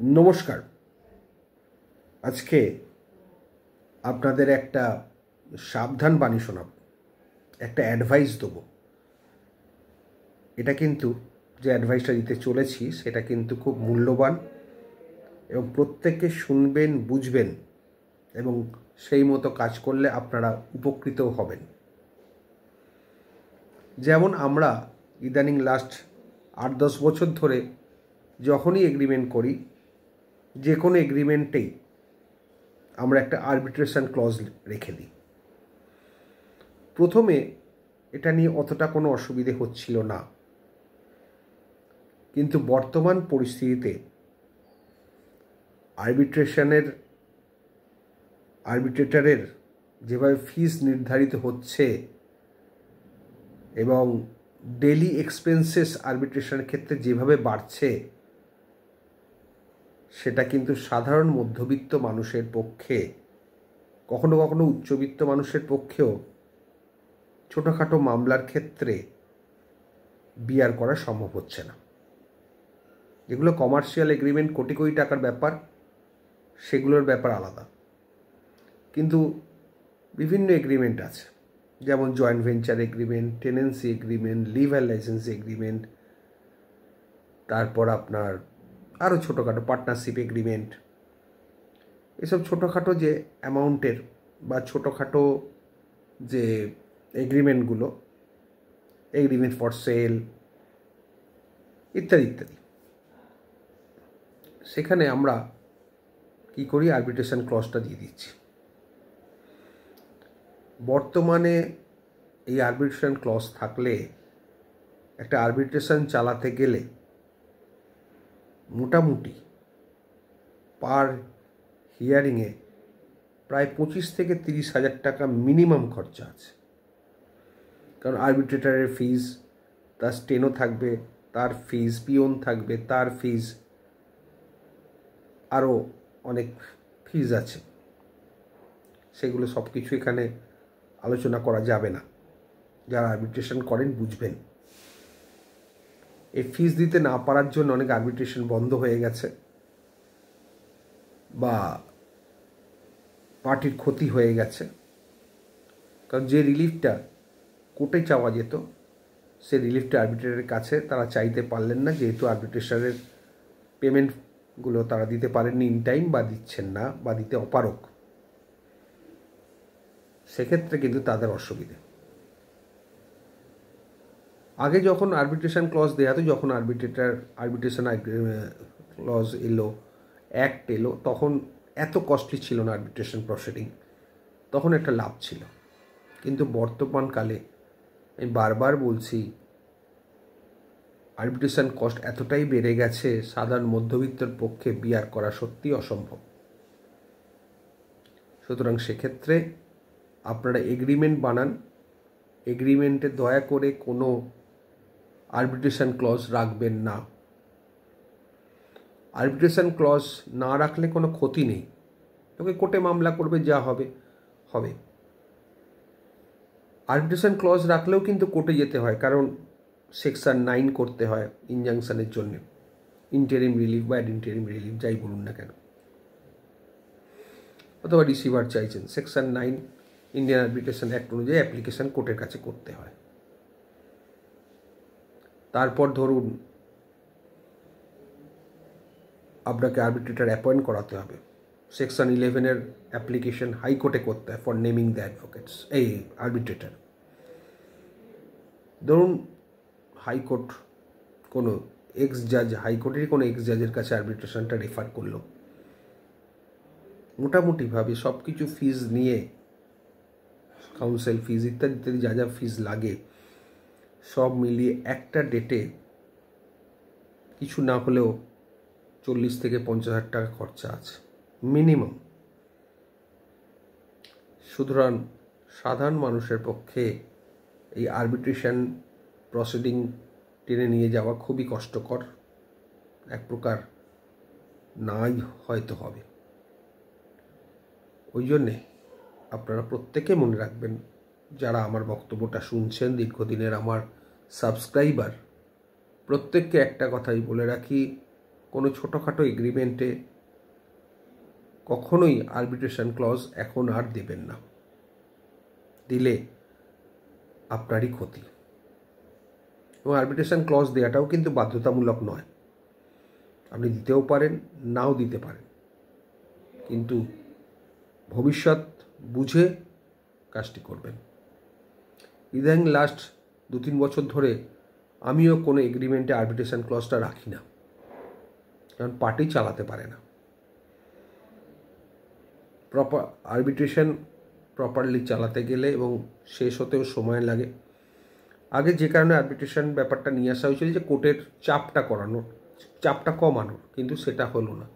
নমস্কার। আজকে আপনাদের একটা সাবধান বাণী শোনাব, একটা অ্যাডভাইস দেবো। এটা কিন্তু যে অ্যাডভাইসটা দিতে চলেছি সেটা কিন্তু খুব মূল্যবান এবং প্রত্যেকে শুনবেন, বুঝবেন এবং সেই মতো কাজ করলে আপনারা উপকৃতও হবেন। যেমন আমরা ইদানিং লাস্ট 8-10 বছর ধরে যখনই এগ্রিমেন্ট করি, যে কোনো এগ্রিমেন্টেই আমরা একটা আরবিট্রেশন ক্লজ রেখে দিই। প্রথমে এটা নিয়ে অতটা কোনো অসুবিধে হচ্ছিল না, কিন্তু বর্তমান পরিস্থিতিতে আরবিট্রেটরের যেভাবে ফিস নির্ধারিত হচ্ছে এবং ডেলি এক্সপেন্সেস আরবিট্রেশনের ক্ষেত্রে যেভাবে বাড়ছে, সেটা কিন্তু সাধারণ মধ্যবিত্ত মানুষের পক্ষে, কখনো কখনো উচ্চবিত্ত মানুষের পক্ষেও ছোটোখাটো মামলার ক্ষেত্রে বিয়ার করা সম্ভব হচ্ছে না। যেগুলো কমার্শিয়াল এগ্রিমেন্ট, কোটি কোটি টাকার ব্যাপার, সেগুলোর ব্যাপার আলাদা। কিন্তু বিভিন্ন এগ্রিমেন্ট আছে, যেমন joint venture agreement, tenancy agreement, leave and license agreement, তারপর আপনার আরও ছোটোখাটো পার্টনারশিপ এগ্রিমেন্ট। এসব ছোটোখাটো যে অ্যামাউন্টের বা ছোটোখাটো যে এগ্রিমেন্টগুলো, এগ্রিমেন্ট ফর সেল ইত্যাদি ইত্যাদি, সেখানে আমরা কি করি, আরবিট্রেশন ক্লজটা দিয়ে দিচ্ছি। বর্তমানে এই আরবিট্রেশন ক্লজ থাকলে একটা আরবিট্রেশন চালাতে গেলে মোটামুটি পার হিয়ারিংয়ে প্রায় 25 থেকে 30 হাজার টাকা মিনিমাম খরচা আছে। কারণ আরবিট্রেটরের ফিজ, তার স্টেনো থাকবে, তার ফিজ, পিওন থাকবে, তার ফিজ, আরও অনেক ফিজ আছে। সেগুলো সব কিছু এখানে আলোচনা করা যাবে না। যারা আরবিট্রেশন করেন বুঝবেন। এই ফিজ দিতে না পারার জন্য অনেক আরবিট্রেশন বন্ধ হয়ে গেছে বা পার্টির ক্ষতি হয়ে গেছে। কারণ যে রিলিফটা কোর্টে চাওয়া যেত, সে রিলিফটা আরবিট্রেটরের কাছে তারা চাইতে পারলেন না, যেহেতু আরবিট্রেশনের পেমেন্টগুলো তারা দিতে পারেননি ইন টাইম, বা দিচ্ছেন না, বা দিতে অপারগ। সেক্ষেত্রে কিন্তু তাদের অসুবিধে। আগে যখন আরবিট্রেশন ক্লজ দেওয়া হতো, যখন আরবিট্রেশন ক্লজ এলো, অ্যাক্ট এলো, তখন এত কস্টলি ছিল না আরবিট্রেশন প্রসিডিং, তখন একটা লাভ ছিল। কিন্তু বর্তমানকালে আমি বারবার বলছি, আরবিট্রেশন কস্ট এতটাই বেড়ে গেছে, সাধারণ মধ্যবিত্তের পক্ষে বিয়ার করা সত্যি অসম্ভব। সুতরাং সেক্ষেত্রে আপনারা এগ্রিমেন্ট বানান, এগ্রিমেন্টে দয়া করে কোনো আরবিট্রেশন ক্লজ রাখবেন না। আরবিট্রেশন ক্লজ না রাখলে কোনো ক্ষতি নেই, তোকে কোর্টে মামলা করবে, যা হবে হবে। আরবিট্রেশন ক্লজ রাখলেও কিন্তু কোর্টে যেতে হয়, কারণ সেকশন 9 করতে হয় ইনজাংশনের জন্য, ইন্টারিম রিলিফ বা ইন্টারিম রিলিফ যাই বলুন না কেন, অথবা রিসিভার চাইছেন, সেকশন 9 ইন্ডিয়ান আরবিট্রেশন অ্যাক্ট অনুযায়ী অ্যাপ্লিকেশন কোর্টের কাছে করতে হয়। তারপর ধরুন আপনাকে আরবিট্রেটর অ্যাপয়েন্ট করাতে হবে, সেকশন 11 অ্যাপ্লিকেশন হাইকোর্টে করতে হয় ফর নেমিং দ্য অ্যাডভোকেটস, এই আরবিট্রেটর। ধরুন হাইকোর্ট কোনো এক্স জাজ, হাইকোর্টেরই কোনো এক্স জাজের কাছে আরবিট্রেশনটা রেফার করলো, মোটামুটিভাবে সব কিছু ফিজ নিয়ে, কাউন্সিল ফিজ ইত্যাদি ইত্যাদি যা যা ফিজ লাগে, সব মিলিয়ে একটা ডেটে কিছু না হলেও 40 থেকে 50 হাজার টাকা খরচা আছে মিনিমাম। সুতরাং সাধারণ মানুষের পক্ষে এই আরবিট্রেশন প্রসিডিং টেনে নিয়ে যাওয়া খুবই কষ্টকর, এক প্রকার নাই হয়তো হবে। ওই জন্যে আপনারা প্রত্যেকে মনে রাখবেন, যারা আমার বক্তব্যটা শুনছেন, দীর্ঘদিনের আমার সাবস্ক্রাইবার, প্রত্যেককে একটা কথাই বলে রাখি, কোনো ছোটোখাটো এগ্রিমেন্টে কখনোই আরবিট্রেশন ক্লজ এখন আর দেবেন না। দিলে আপনারই ক্ষতি। এবং আরবিট্রেশন ক্লজ দেওয়াটাও কিন্তু বাধ্যতামূলক নয়, আপনি দিতেও পারেন, নাও দিতে পারেন, কিন্তু ভবিষ্যৎ বুঝে কাজটি করবেন। ইদানিং লাস্ট 2-3 বছর ধরে আমিও কোনো এগ্রিমেন্টে আরবিট্রেশন ক্লজটা রাখি না, কারণ পার্টি চালাতে পারে না। আরবিট্রেশন প্রপারলি চালাতে গেলে এবং শেষ হতেও সময় লাগে। আগে যে কারণে আরবিট্রেশন ব্যাপারটা নিয়ে আসা হয়েছিল যে কোর্টের চাপটা কমানোর, কিন্তু সেটা হলো না।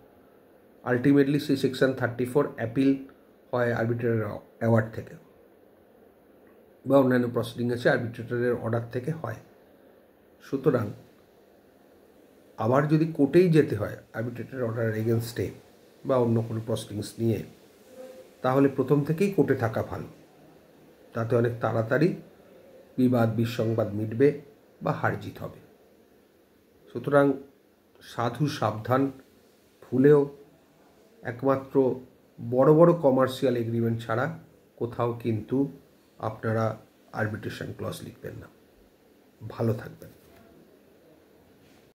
আলটিমেটলি সেই সেকশন 34 অ্যাপিল হয় আরবিট্রেটর অ্যাওয়ার্ড থেকে, বা অন্যান্য প্রসিডিং আছে আরবিট্রেটরের অর্ডার থেকে হয়। সুতরাং আবার যদি কোর্টেই যেতে হয় আরবিট্রেটরের অর্ডার এগেনস্টে বা অন্য কোনো প্রসিডিংস নিয়ে, তাহলে প্রথম থেকেই কোর্টে থাকা ভালো। তাতে অনেক তাড়াতাড়ি বিবাদ বিসংবাদ মিটবে বা হারজিত হবে। সুতরাং সাধু সাবধান, ভুলেও একমাত্র বড় বড় কমার্শিয়াল এগ্রিমেন্ট ছাড়া কোথাও কিন্তু আপনারা আরবিট্রেশন ক্লজ লিখবেন না। ভালো থাকবেন।